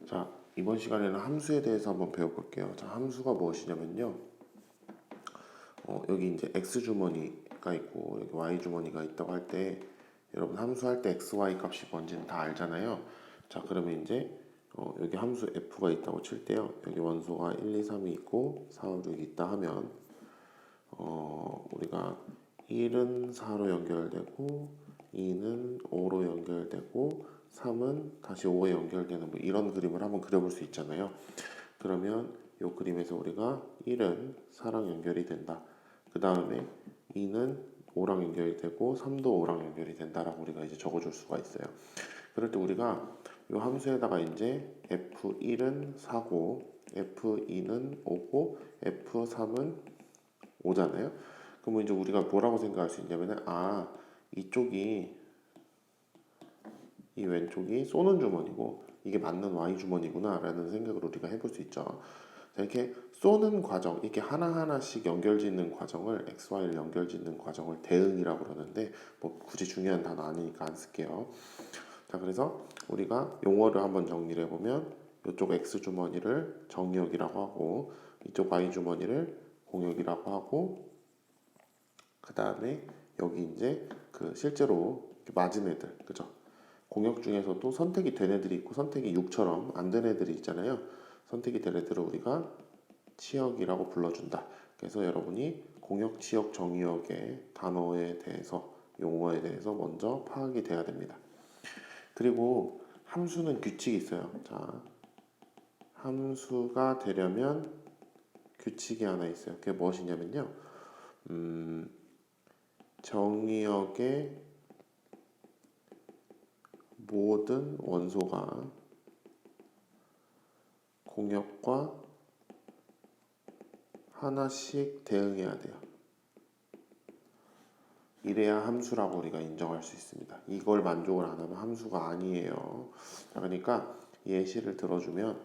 자, 이번 시간에는 함수에 대해서 한번 배워볼게요. 자, 함수가 무엇이냐면요. 여기 이제 x 주머니가 있고 여기 y 주머니가 있다고 할 때 여러분 함수 할 때 x, y 값이 뭔지는 다 알잖아요. 자, 그러면 이제 여기 함수 f가 있다고 칠 때요. 여기 원소가 1, 2, 3이 있고 4, 5, 6이 있다 하면 우리가 1은 4로 연결되고 2는 5로 연결되고 3은 다시 5에 연결되는 뭐 이런 그림을 한번 그려볼 수 있잖아요. 그러면 이 그림에서 우리가 1은 4랑 연결이 된다. 그 다음에 2는 5랑 연결이 되고 3도 5랑 연결이 된다라고 우리가 이제 적어줄 수가 있어요. 그럴 때 우리가 이 함수에다가 이제 f1은 4고 f2는 5고 f3은 5잖아요. 그러면 이제 우리가 뭐라고 생각할 수 있냐면은 이쪽이 이 왼쪽이 쏘는 주머니고 이게 맞는 Y 주머니구나 라는 생각을 우리가 해볼 수 있죠. 자, 이렇게 쏘는 과정, 이렇게 하나하나씩 연결짓는 과정을 XY를 연결짓는 과정을 대응이라고 그러는데 뭐 굳이 중요한 단어 아니니까 안 쓸게요. 자, 그래서 우리가 용어를 한번 정리를 해보면 이쪽 X 주머니를 정의역이라고 하고 이쪽 Y 주머니를 공역이라고 하고 그 다음에 여기 이제 그 실제로 맞은 애들, 그죠? 공역 중에서도 선택이 된 애들이 있고 선택이 6처럼 안 된 애들이 있잖아요. 선택이 된 애들을 우리가 치역이라고 불러준다. 그래서 여러분이 공역, 치역, 정의역의 단어에 대해서 용어에 대해서 먼저 파악이 돼야 됩니다. 그리고 함수는 규칙이 있어요. 자, 함수가 되려면 규칙이 하나 있어요. 그게 무엇이냐면요. 정의역의 모든 원소가 공역과 하나씩 대응해야 돼요. 이래야 함수라고 우리가 인정할 수 있습니다. 이걸 만족을 안 하면 함수가 아니에요. 자, 그러니까 예시를 들어주면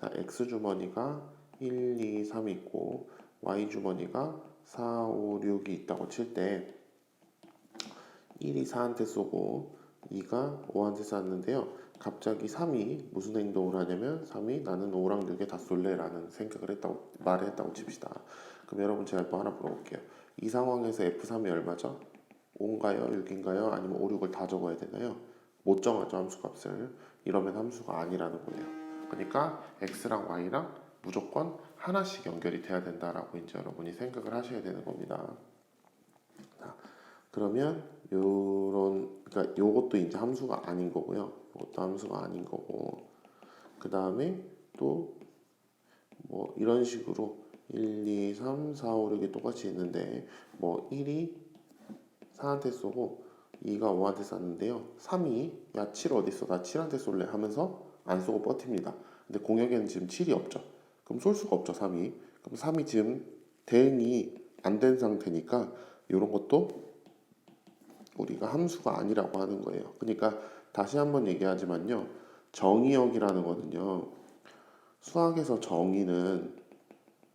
자, x 주머니가 1, 2, 3 있고 y 주머니가 4, 5, 6이 있다고 칠 때 1이 4한테 쏘고 2가 5한테 쐈는데요. 갑자기 3이 무슨 행동을 하냐면 3이 나는 5랑 6에 다 쏠래 라는 생각을 했다고 말을 했다고 칩시다. 그럼 여러분 제가 또 하나 물어볼게요. 이 상황에서 F3이 얼마죠? 5인가요? 6인가요? 아니면 5, 6을 다 적어야 되나요? 못 정하죠, 함수값을. 이러면 함수가 아니라는 거예요. 그러니까 X랑 Y랑 무조건 하나씩 연결이 돼야 된다라고 이제 여러분이 생각을 하셔야 되는 겁니다. 자, 그러면 그러니까 요것도 이제 함수가 아닌 거고요. 요것도 함수가 아닌 거고. 그 다음에 또 뭐 이런 식으로 1, 2, 3, 4, 5, 6이 똑같이 있는데 뭐 1이 4한테 쏘고 2가 5한테 쐈는데요. 3이 야 7 어딨어? 나 7한테 쏠래 하면서 안 쏘고 버팁니다. 근데 공역에는 지금 7이 없죠. 그럼 쏠 수가 없죠, 3이. 그럼 3이 지금 대응이 안 된 상태니까 이런 것도 우리가 함수가 아니라고 하는 거예요. 그러니까 다시 한번 얘기하지만요. 정의역이라는 거는요. 수학에서 정의는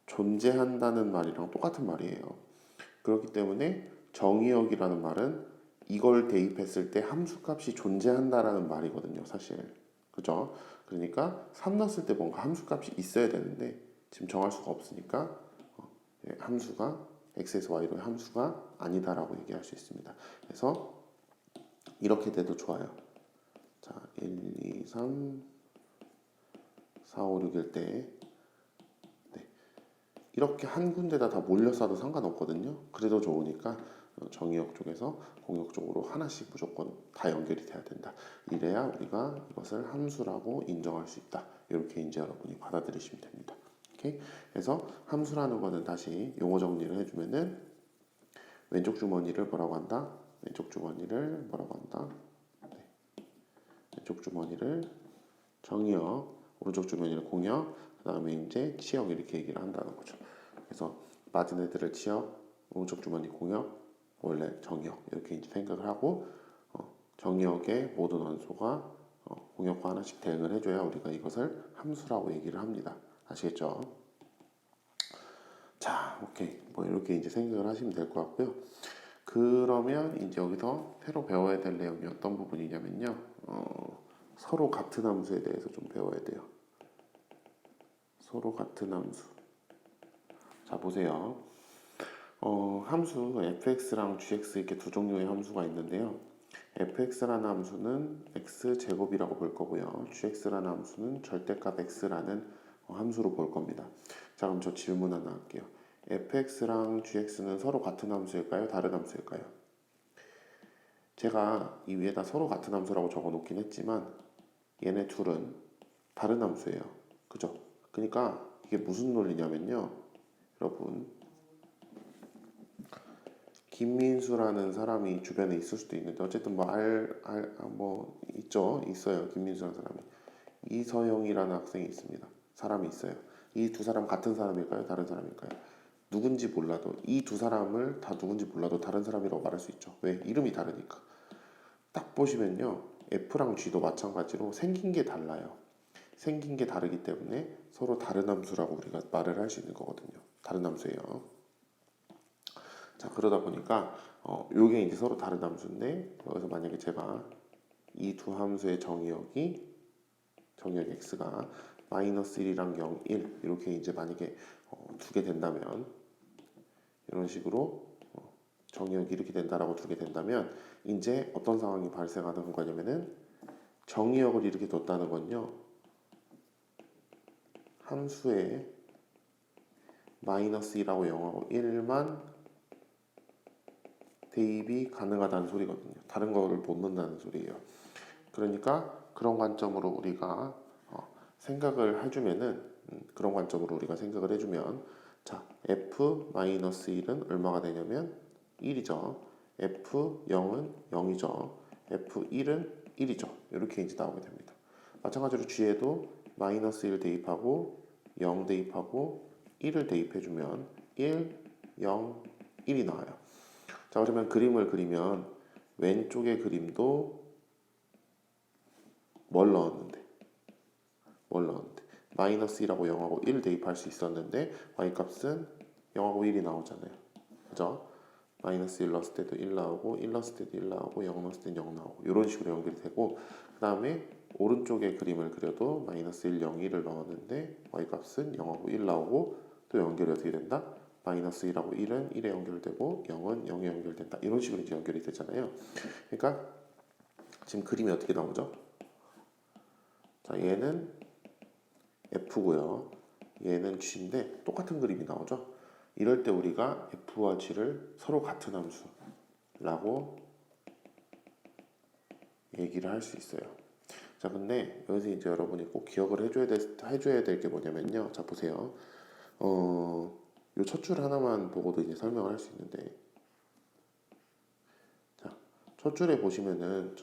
존재한다는 말이랑 똑같은 말이에요. 그렇기 때문에 정의역이라는 말은 이걸 대입했을 때 함수값이 존재한다라는 말이거든요, 사실. 그죠? 그러니까 3 넣었을 때 뭔가 함수값이 있어야 되는데 지금 정할 수가 없으니까 함수가 x에서 y로의 함수가 아니다라고 얘기할 수 있습니다. 그래서 이렇게 돼도 좋아요. 자, 1, 2, 3, 4, 5, 6일 때 이렇게 한 군데다 다 몰려 쏴도 상관없거든요. 그래도 좋으니까 정의역 쪽에서 공역 쪽으로 하나씩 무조건 다 연결이 돼야 된다. 이래야 우리가 이것을 함수라고 인정할 수 있다. 이렇게 이제 여러분이 받아들이시면 됩니다. 오케이? 그래서 함수라는 거는 다시 용어 정리를 해주면은 왼쪽 주머니를 뭐라고 한다? 왼쪽 주머니를 뭐라고 한다? 네. 왼쪽 주머니를 정의역, 오른쪽 주머니를 공역, 그 다음에 이제 치역 이렇게 얘기를 한다는 거죠. 그래서 맞은 애들을 치역, 오른쪽 주머니 공역, 원래 정의역 이렇게 이제 생각을 하고 정의역의 모든 원소가 공역과 하나씩 대응을 해줘야 우리가 이것을 함수라고 얘기를 합니다. 아시겠죠? 자, 오케이. 뭐 이렇게 이제 생각을 하시면 될 것 같고요. 그러면 이제 여기서 새로 배워야 될 내용이 어떤 부분이냐면요. 서로 같은 함수에 대해서 좀 배워야 돼요. 서로 같은 함수. 자, 보세요. 함수 fx랑 gx 이렇게 두 종류의 함수가 있는데요. fx라는 함수는 x제곱이라고 볼 거고요. gx라는 함수는 절대값 x라는 함수로 볼 겁니다. 자, 그럼 저 질문 하나 할게요. fx랑 gx는 서로 같은 함수일까요? 다른 함수일까요? 제가 이 위에다 서로 같은 함수라고 적어 놓긴 했지만 얘네 둘은 다른 함수예요. 그죠? 그러니까 이게 무슨 논리냐면요. 여러분, 김민수라는 사람이 주변에 있을 수도 있는데 어쨌든 뭐 있어요. 김민수라는 사람이. 이서영이라는 학생이 있습니다. 사람이 있어요. 이 두 사람 같은 사람일까요? 다른 사람일까요? 누군지 몰라도 이 두 사람을 다 누군지 몰라도 다른 사람이라고 말할 수 있죠. 왜? 이름이 다르니까. 딱 보시면요. F랑 G도 마찬가지로 생긴 게 달라요. 생긴 게 다르기 때문에 서로 다른 함수라고 우리가 말을 할 수 있는 거거든요. 다른 함수예요. 자, 그러다 보니까 요게 이제 서로 다른 함수인데 여기서 만약에 제가 이 두 함수의 정의역 x가 마이너스 1이랑 0, 1 이렇게 이제 만약에 두게 된다면 이런 식으로 정의역이 이렇게 된다라고 두게 된다면 이제 어떤 상황이 발생하는 거냐면은 정의역을 이렇게 뒀다는 건요. 함수에 마이너스 2라고 0하고 1만 대입이 가능하다는 소리거든요. 다른 거를 못 넣는다는 소리예요. 그러니까 그런 관점으로 우리가 생각을 해주면은 그런 관점으로 우리가 생각을 해주면 자 f-1은 얼마가 되냐면 1이죠. f0은 0이죠. f1은 1이죠. 이렇게 이제 나오게 됩니다. 마찬가지로 g에도 마이너스 1 대입하고 0 대입하고 1을 대입해주면 1, 0, 1이 나와요. 자, 그러면 그림을 그리면 왼쪽의 그림도 뭘 넣었는데 마이너스 1하고 0하고 1 대입할 수 있었는데 y값은 0하고 1이 나오잖아요. 그죠? 마이너스 1 넣었을 때도 1 나오고 1 넣었을 때도 1 나오고 0 넣었을 때도 0 나오고 이런 식으로 연결이 되고 그 다음에 오른쪽에 그림을 그려도 마이너스 1, 0, 1을 넣었는데 y값은 0하고 1 나오고 또 연결이 어떻게 된다? 마이너스 1하고 1은 1에 연결되고 0은 0에 연결된다. 이런 식으로 이제 연결이 되잖아요. 그러니까 지금 그림이 어떻게 나오죠? 자, 얘는 F고요. 얘는 G인데 똑같은 그림이 나오죠. 이럴 때 우리가 F와 G를 서로 같은 함수라고 얘기를 할 수 있어요. 자, 근데 여기서 이제 여러분이 꼭 기억을 해줘야 될 게 뭐냐면요. 자, 보세요. 요 첫 줄 하나만 보고도 이제 설명을 할 수 있는데, 자, 첫 줄에 보시면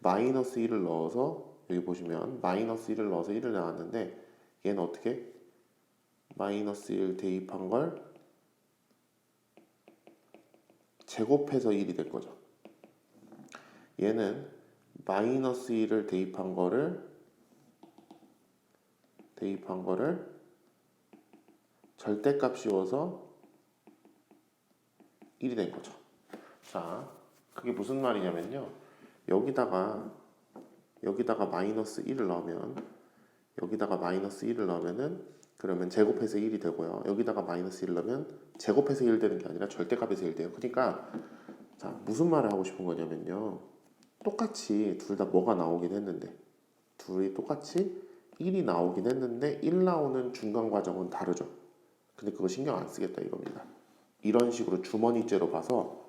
마이너스 1을 넣어서 여기 보시면 마이너스 1을 넣어서 1을 나왔는데 얘는 어떻게? 마이너스 1 대입한 걸 제곱해서 1이 될 거죠. 얘는 마이너스 1을 대입한 거를 절대값 씌워서 1이 된 거죠. 자, 그게 무슨 말이냐면요. 여기다가 마이너스 1을 넣으면은 그러면 제곱해서 1이 되고요. 여기다가 마이너스 1을 넣으면 제곱해서 1 되는 게 아니라 절대값에서 1 돼요. 그러니까 자, 무슨 말을 하고 싶은 거냐면요. 똑같이 둘 다 뭐가 나오긴 했는데 둘이 똑같이 1이 나오긴 했는데 1 나오는 중간 과정은 다르죠. 근데 그거 신경 안 쓰겠다 이겁니다. 이런 식으로 주머니째로 봐서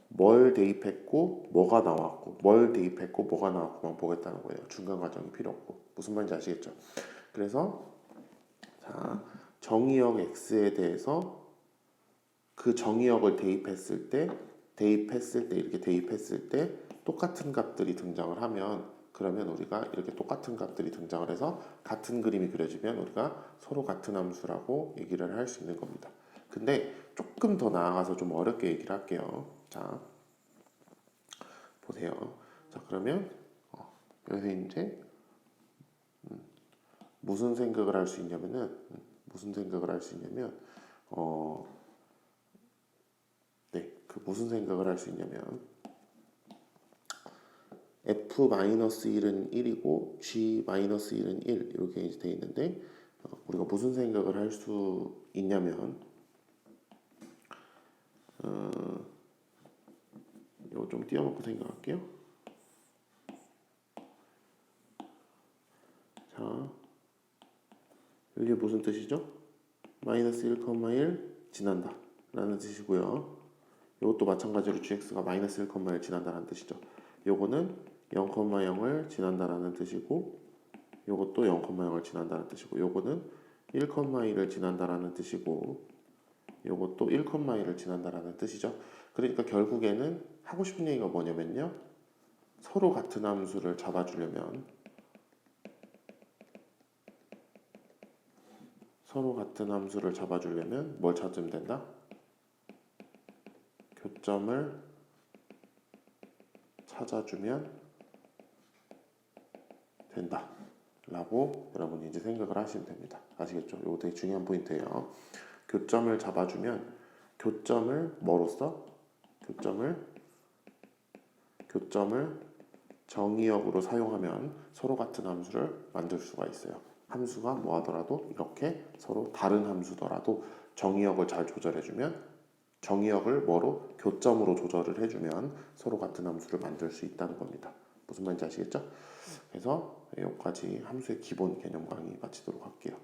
뭘 대입했고 뭐가 나왔고 뭘 대입했고 뭐가 나왔고만 보겠다는 거예요. 중간 과정이 필요 없고. 무슨 말인지 아시겠죠? 그래서 자, 정의역 x에 대해서 그 정의역을 대입했을 때 이렇게 대입했을 때 똑같은 값들이 등장을 하면 그러면 우리가 이렇게 똑같은 값들이 등장을 해서 같은 그림이 그려지면 우리가 서로 같은 함수라고 얘기를 할 수 있는 겁니다. 근데 조금 더 나아가서 좀 어렵게 얘기를 할게요. 자, 보세요. 자, 그러면 여기서 이제 무슨 생각을 할 수 있냐면은 네, 그 무슨 생각을 할 수 있냐면 f-1은 1이고 g-1은 1 이렇게 이제 돼 있는데 우리가 무슨 생각을 할 수 있냐면 이거 좀 띄워놓고 생각할게요. 자, 이게 무슨 뜻이죠? 마이너스 1,1 지난다 라는 뜻이고요. 이것도 마찬가지로 gx가 마이너스 1,1 지난다라는 뜻이죠. 요거는 0,0을 지난다라는 뜻이고 요것도 0,0을 지난다는 뜻이고 요거는 1,1을 지난다라는 뜻이고 요것도 1,1을 지난다라는 뜻이죠. 그러니까 결국에는 하고 싶은 얘기가 뭐냐면요. 서로 같은 함수를 잡아주려면 뭘 찾으면 된다? 교점을 찾아주면 된다 라고 여러분이 이제 생각을 하시면 됩니다. 아시겠죠? 이거 되게 중요한 포인트예요. 교점을 잡아주면 교점을 뭐로써? 교점을 정의역으로 사용하면 서로 같은 함수를 만들 수가 있어요. 함수가 뭐 하더라도 이렇게 서로 다른 함수더라도 정의역을 잘 조절해주면 정의역을 뭐로? 교점으로 조절을 해주면 서로 같은 함수를 만들 수 있다는 겁니다. 무슨 말인지 아시겠죠? 그래서 여기까지 함수의 기본 개념 강의 마치도록 할게요.